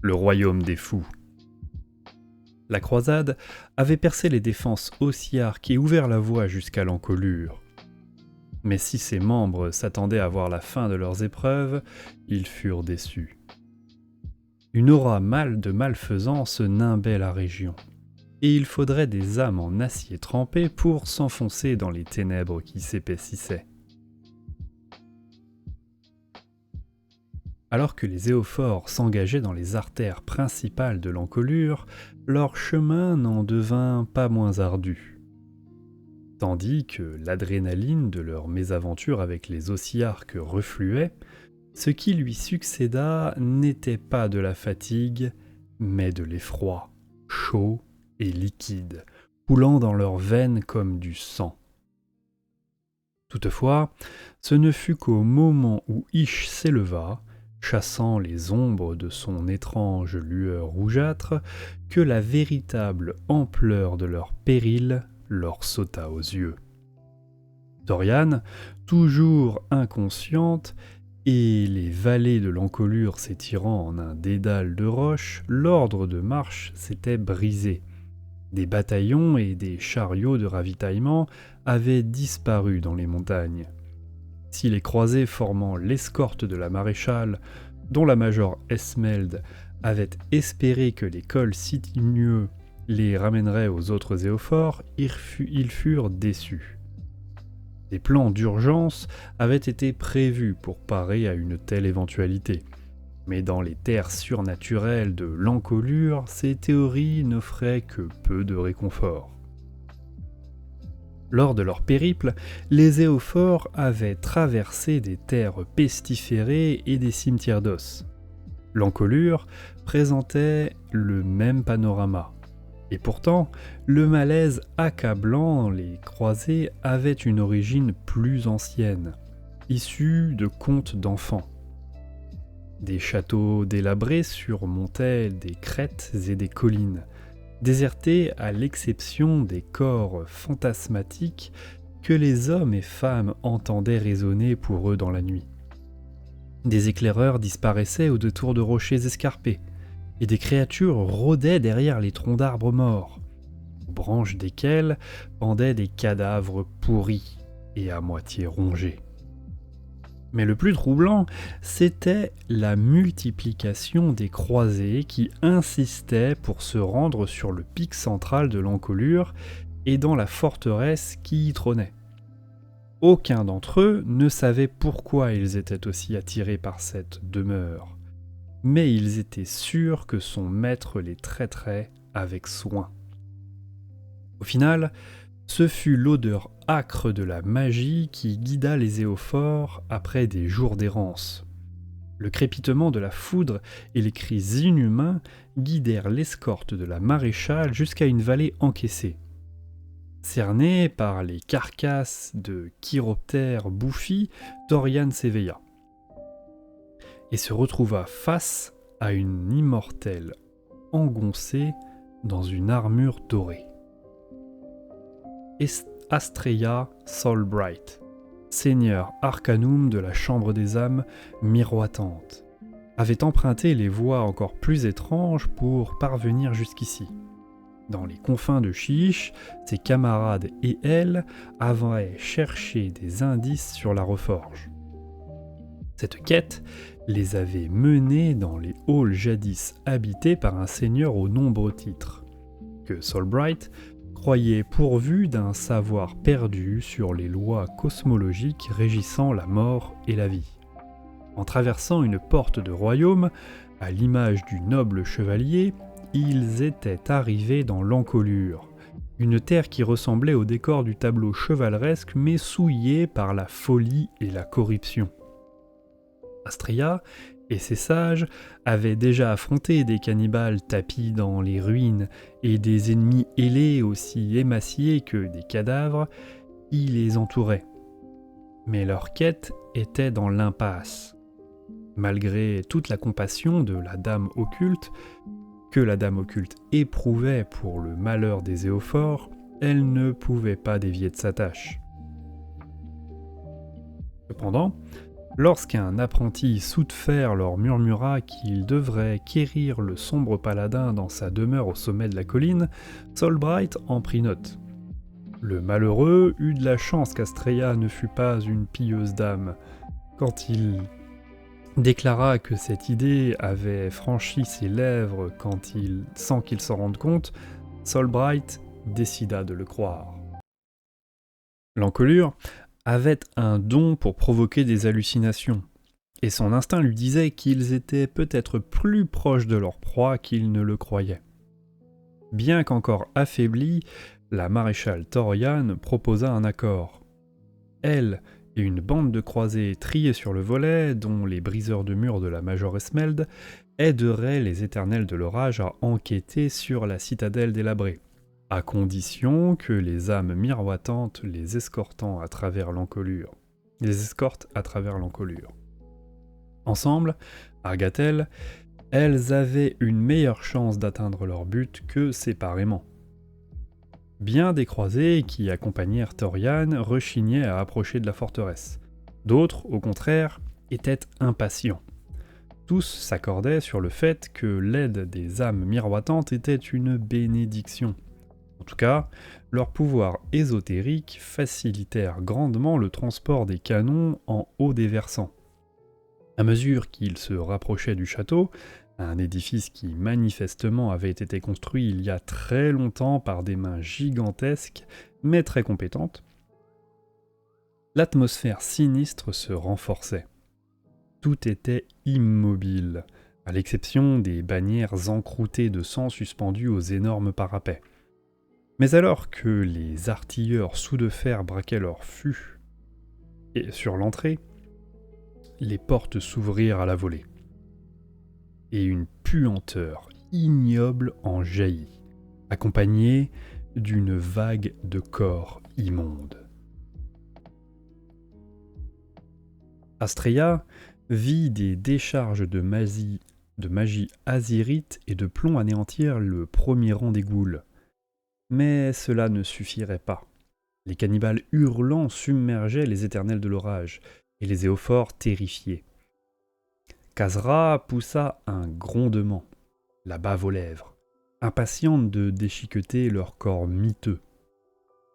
le royaume des fous. La croisade avait percé les défenses ossiarques et ouvert la voie jusqu'à l'encolure. Mais si ses membres s'attendaient à voir la fin de leurs épreuves, ils furent déçus. Une aura de malfaisance nimbait la région, et il faudrait des âmes en acier trempé pour s'enfoncer dans les ténèbres qui s'épaississaient. Alors que les éophores s'engageaient dans les artères principales de l'encolure, leur chemin n'en devint pas moins ardu. Tandis que l'adrénaline de leur mésaventure avec les ossiarques refluait, ce qui lui succéda n'était pas de la fatigue, mais de l'effroi, chaud et liquide, coulant dans leurs veines comme du sang. Toutefois, ce ne fut qu'au moment où Ish s'éleva, chassant les ombres de son étrange lueur rougeâtre, que la véritable ampleur de leur péril leur sauta aux yeux. Dorian, toujours inconsciente, et les vallées de l'encolure s'étirant en un dédale de roches, l'ordre de marche s'était brisé. Des bataillons et des chariots de ravitaillement avaient disparu dans les montagnes. Si les croisés formant l'escorte de la maréchale, dont la major Esmeld avait espéré que les cols sinueux les ramèneraient aux autres éophores, ils furent déçus. Des plans d'urgence avaient été prévus pour parer à une telle éventualité, mais dans les terres surnaturelles de l'encolure, ces théories n'offraient que peu de réconfort. Lors de leur périple, les éophores avaient traversé des terres pestiférées et des cimetières d'os. L'encolure présentait le même panorama. Et pourtant, le malaise accablant les croisés avait une origine plus ancienne, issue de contes d'enfants. Des châteaux délabrés surmontaient des crêtes et des collines, désertés à l'exception des corps fantasmatiques que les hommes et femmes entendaient résonner pour eux dans la nuit. Des éclaireurs disparaissaient au détour de rochers escarpés, et des créatures rôdaient derrière les troncs d'arbres morts, aux branches desquels pendaient des cadavres pourris et à moitié rongés. Mais le plus troublant, c'était la multiplication des croisés qui insistaient pour se rendre sur le pic central de l'encolure et dans la forteresse qui y trônait. Aucun d'entre eux ne savait pourquoi ils étaient aussi attirés par cette demeure, mais ils étaient sûrs que son maître les traiterait avec soin. Au final, ce fut l'odeur âcre de la magie qui guida les éophores après des jours d'errance. Le crépitement de la foudre et les cris inhumains guidèrent l'escorte de la maréchale jusqu'à une vallée encaissée. Cerné par les carcasses de chiroptères bouffis, Dorian s'éveilla et se retrouva face à une immortelle engoncée dans une armure dorée. Astrea Solbright, seigneur arcanum de la Chambre des âmes miroitante, avait emprunté les voies encore plus étranges pour parvenir jusqu'ici. Dans les confins de Chiche, ses camarades et elle avaient cherché des indices sur la reforge. Cette quête les avait menés dans les halls jadis habités par un seigneur aux nombreux titres, que Solbright croyait pourvu d'un savoir perdu sur les lois cosmologiques régissant la mort et la vie. En traversant une porte de royaume, à l'image du noble chevalier, ils étaient arrivés dans l'encolure, une terre qui ressemblait au décor du tableau chevaleresque mais souillée par la folie et la corruption. Astrea et ses sages avaient déjà affronté des cannibales tapis dans les ruines et des ennemis ailés aussi émaciés que des cadavres qui les entouraient. Mais leur quête était dans l'impasse. Malgré toute la compassion de la Dame occulte, que la Dame occulte éprouvait pour le malheur des éophores, elle ne pouvait pas dévier de sa tâche. Cependant, Lorsqu'un apprenti sous-de-fer leur murmura qu'il devrait quérir le sombre paladin dans sa demeure au sommet de la colline, Solbright en prit note. Le malheureux eut de la chance qu'Astrea ne fût pas une pieuse dame. Quand il déclara que cette idée avait franchi ses lèvres sans qu'il s'en rende compte, Solbright décida de le croire. L'encolure avait un don pour provoquer des hallucinations, et son instinct lui disait qu'ils étaient peut-être plus proches de leur proie qu'ils ne le croyaient. Bien qu'encore affaiblie, la maréchale Thorian proposa un accord. Elle et une bande de croisés triés sur le volet, dont les briseurs de murs de la Major Esmeld, aideraient les éternels de l'orage à enquêter sur la citadelle délabrée, à condition que les âmes miroitantes les escortent à travers l'encolure. Ensemble, arga-t-elle, elles avaient une meilleure chance d'atteindre leur but que séparément. Bien des croisés qui accompagnèrent Thorian rechignaient à approcher de la forteresse. D'autres, au contraire, étaient impatients. Tous s'accordaient sur le fait que l'aide des âmes miroitantes était une bénédiction. En tout cas, leurs pouvoirs ésotériques facilitèrent grandement le transport des canons en haut des versants. À mesure qu'ils se rapprochaient du château, un édifice qui manifestement avait été construit il y a très longtemps par des mains gigantesques, mais très compétentes, l'atmosphère sinistre se renforçait. Tout était immobile, à l'exception des bannières encroûtées de sang suspendues aux énormes parapets. Mais alors que les artilleurs sous de fer braquaient leur fût et sur l'entrée, les portes s'ouvrirent à la volée. Et une puanteur ignoble en jaillit, accompagnée d'une vague de corps immondes. Astrea vit des décharges de magie azyrite et de plomb anéantir le premier rang des ghouls. Mais cela ne suffirait pas. Les cannibales hurlants submergeaient les éternels de l'orage, et les éophores terrifiés. Khazra poussa un grondement, la bave aux lèvres, impatiente de déchiqueter leur corps miteux.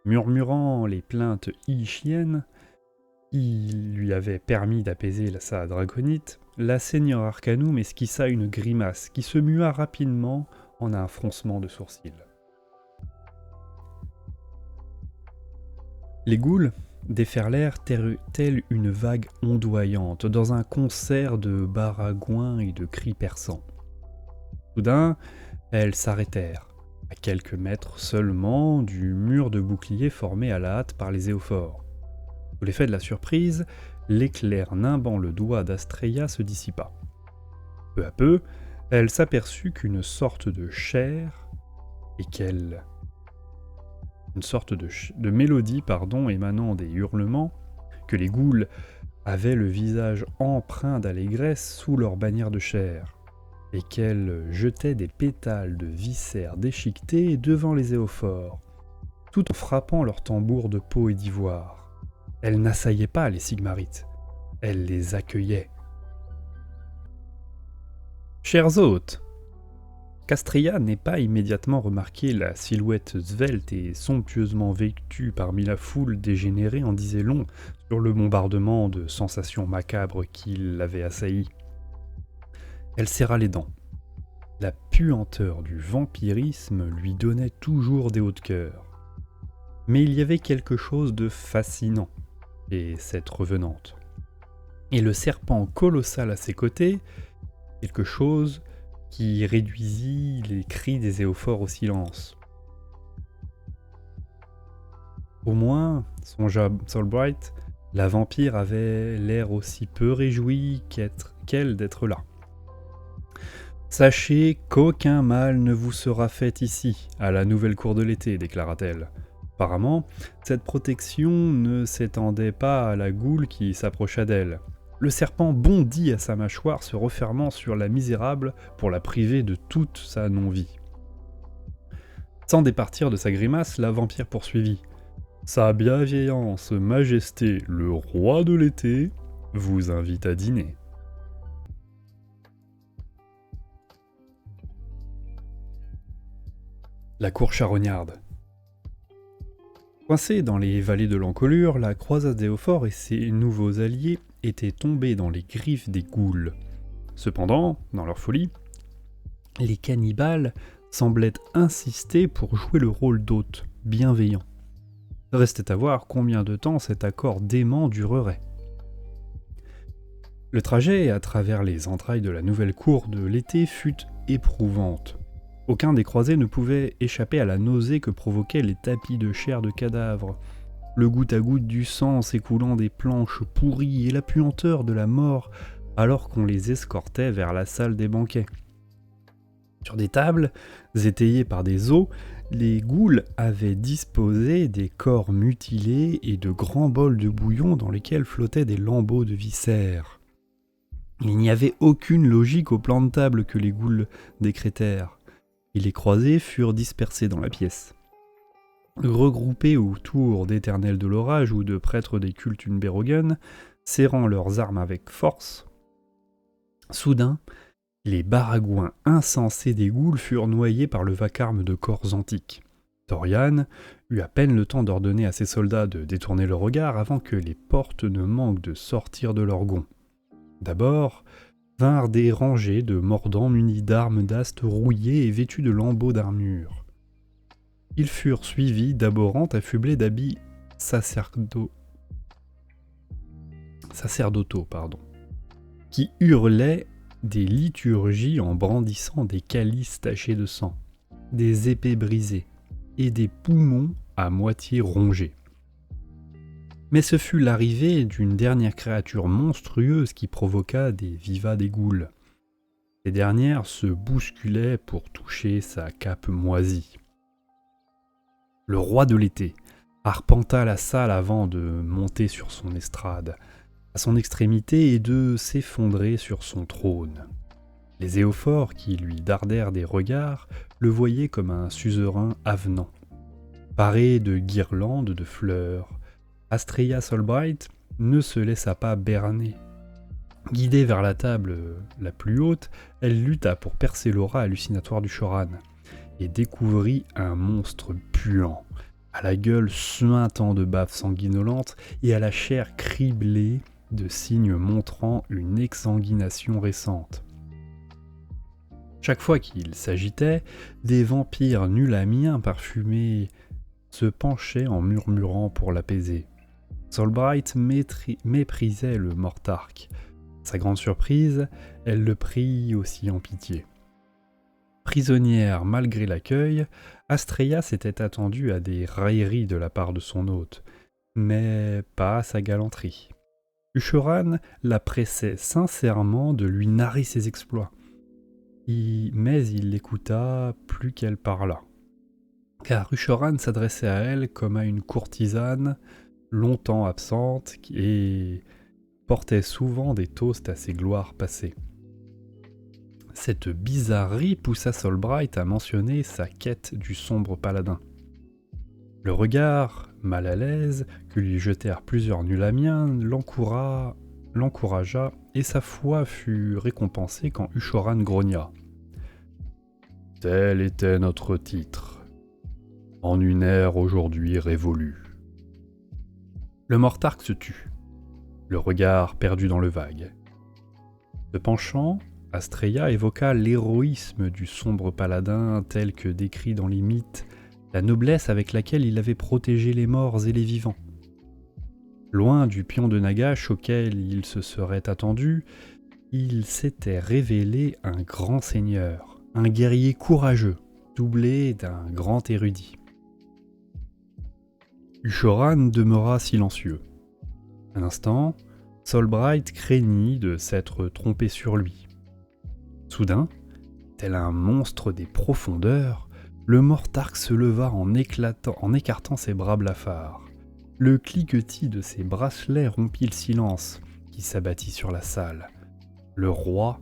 Murmurant les plaintes ichiennes qui lui avaient permis d'apaiser sa dragonite, la seigneur Arcanum esquissa une grimace qui se mua rapidement en un froncement de sourcils. Les ghouls déferlèrent telle une vague ondoyante dans un concert de baragouins et de cris perçants. Soudain, elles s'arrêtèrent, à quelques mètres seulement du mur de boucliers formé à la hâte par les éophores. Sous l'effet de la surprise, l'éclair nimbant le doigt d'Astrea se dissipa. Peu à peu, elle s'aperçut qu'une sorte de chair une sorte de mélodie émanant des hurlements, que les ghouls avaient le visage empreint d'allégresse sous leur bannière de chair, et qu'elles jetaient des pétales de viscères déchiquetés devant les éophores, tout en frappant leurs tambours de peau et d'ivoire. Elles n'assaillaient pas les Sigmarites, elles les accueillaient. Chers hôtes, qu'Astrea n'ait pas immédiatement remarqué la silhouette svelte et somptueusement vêtue parmi la foule dégénérée en disait long sur le bombardement de sensations macabres qui l'avait assailli. Elle serra les dents. La puanteur du vampirisme lui donnait toujours des hauts de cœur. Mais il y avait quelque chose de fascinant chez cette revenante. Et le serpent colossal à ses côtés, quelque chose qui réduisit les cris des éophores au silence. Au moins, songea Solbright, la vampire avait l'air aussi peu réjouie qu'elle d'être là. Sachez qu'aucun mal ne vous sera fait ici, à la nouvelle cour de l'été, déclara-t-elle. Apparemment, cette protection ne s'étendait pas à la goule qui s'approcha d'elle. Le serpent bondit à sa mâchoire, se refermant sur la misérable pour la priver de toute sa non-vie. Sans départir de sa grimace, la vampire poursuivit. « Sa bienveillance majesté, le roi de l'été, vous invite à dîner. La cour charognarde. Coincée dans les vallées de l'Encolure, la croisade d'Éophore et ses nouveaux alliés étaient tombés dans les griffes des ghouls. Cependant, dans leur folie, les cannibales semblaient insister pour jouer le rôle d'hôtes, bienveillants. Restait à voir combien de temps cet accord dément durerait. Le trajet à travers les entrailles de la nouvelle cour de l'été fut éprouvante. Aucun des croisés ne pouvait échapper à la nausée que provoquaient les tapis de chair de cadavres, le goutte à goutte du sang s'écoulant des planches pourries et la puanteur de la mort alors qu'on les escortait vers la salle des banquets. Sur des tables, étayées par des os, les ghouls avaient disposé des corps mutilés et de grands bols de bouillon dans lesquels flottaient des lambeaux de viscères. Il n'y avait aucune logique au plan de table que les ghouls décrétèrent. Et les croisés furent dispersés dans la pièce. Regroupés autour d'éternels de l'orage ou de prêtres des cultes Unberogen, serrant leurs armes avec force, soudain, les baragouins insensés des ghouls furent noyés par le vacarme de corps antiques. Dorian eut à peine le temps d'ordonner à ses soldats de détourner le regard avant que les portes ne manquent de sortir de leurs gonds. D'abord, vinrent des rangées de mordants munis d'armes d'astes rouillées et vêtus de lambeaux d'armure. Ils furent suivis d'aborrantes affublés d'habits sacerdotaux, qui hurlaient des liturgies en brandissant des calices tachés de sang, des épées brisées et des poumons à moitié rongés. Mais ce fut l'arrivée d'une dernière créature monstrueuse qui provoqua des vivats des ghouls. Ces dernières se bousculaient pour toucher sa cape moisie. Le roi de l'été arpenta la salle avant de monter sur son estrade, à son extrémité et de s'effondrer sur son trône. Les éophores qui lui dardèrent des regards le voyaient comme un suzerain avenant, paré de guirlandes de fleurs. Astrea Solbright ne se laissa pas berner. Guidée vers la table la plus haute, elle lutta pour percer l'aura hallucinatoire du Shoran et découvrit un monstre puant, à la gueule suintant de baves sanguinolentes et à la chair criblée de signes montrant une exsanguination récente. Chaque fois qu'il s'agitait, des vampires nulamiens parfumés se penchaient en murmurant pour l'apaiser. Solbright méprisait le Mortark. À sa grande surprise, elle le prit aussi en pitié. Prisonnière malgré l'accueil, Astrea s'était attendue à des railleries de la part de son hôte, mais pas à sa galanterie. Ushoran la pressait sincèrement de lui narrer ses exploits, mais il l'écouta plus qu'elle parlât, car Ushoran s'adressait à elle comme à une courtisane longtemps absente et portait souvent des toasts à ses gloires passées. Cette bizarrerie poussa Solbright à mentionner sa quête du sombre paladin. Le regard, mal à l'aise, que lui jetèrent plusieurs nulamiens l'encouragea et sa foi fut récompensée quand Ushoran grogna. « Tel était notre titre, en une ère aujourd'hui révolue. » Le Mortark se tut, le regard perdu dans le vague. Se penchant, Astrea évoqua l'héroïsme du sombre paladin tel que décrit dans les mythes, la noblesse avec laquelle il avait protégé les morts et les vivants. Loin du pion de Nagash auquel il se serait attendu, il s'était révélé un grand seigneur, un guerrier courageux, doublé d'un grand érudit. Ushoran demeura silencieux. Un instant, Solbright craignit de s'être trompé sur lui. Soudain, tel un monstre des profondeurs, le Mortark se leva en écartant ses bras blafards. Le cliquetis de ses bracelets rompit le silence qui s'abattit sur la salle. Le roi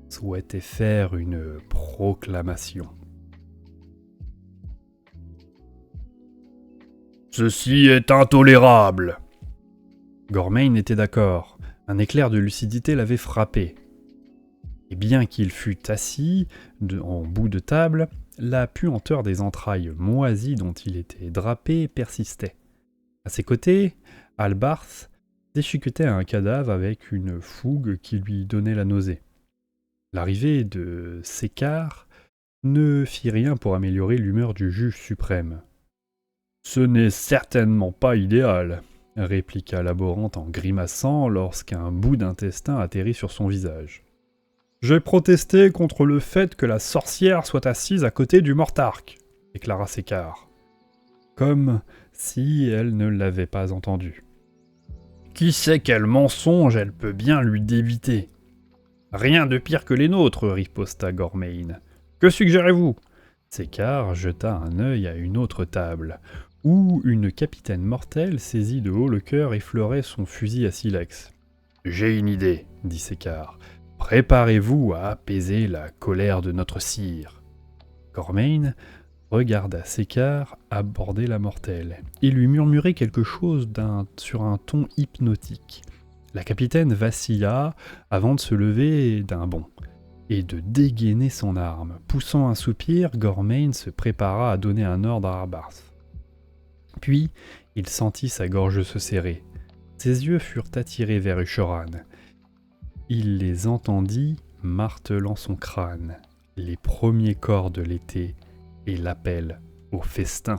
souhaitait faire une proclamation. « Ceci est intolérable !» Gormain était d'accord. Un éclair de lucidité l'avait frappé. Et bien qu'il fût assis en bout de table, la puanteur des entrailles moisies dont il était drapé persistait. À ses côtés, Albarth déchiquetait un cadavre avec une fougue qui lui donnait la nausée. L'arrivée de Sécar ne fit rien pour améliorer l'humeur du juge suprême. « Ce n'est certainement pas idéal, » répliqua Laborante en grimaçant lorsqu'un bout d'intestin atterrit sur son visage. « J'ai protesté contre le fait que la sorcière soit assise à côté du Mortarque, » déclara Sécar, comme si elle ne l'avait pas entendu. « Qui sait quel mensonge elle peut bien lui débiter ?»« Rien de pire que les nôtres, » riposta Gormain. « Que suggérez-vous » Sécar jeta un œil à une autre table, où une capitaine mortelle saisie de haut le cœur effleurait son fusil à silex. « J'ai une idée, » dit Sécar. « Préparez-vous à apaiser la colère de notre sire. » Gormain regarda Sécar aborder la mortelle et lui murmurer quelque chose sur un ton hypnotique. La capitaine vacilla avant de se lever d'un bond et de dégainer son arme. Poussant un soupir, Gormain se prépara à donner un ordre à Albarth. Puis, il sentit sa gorge se serrer. Ses yeux furent attirés vers Ushoran. Il les entendit martelant son crâne, les premiers corps de l'été et l'appel au festin.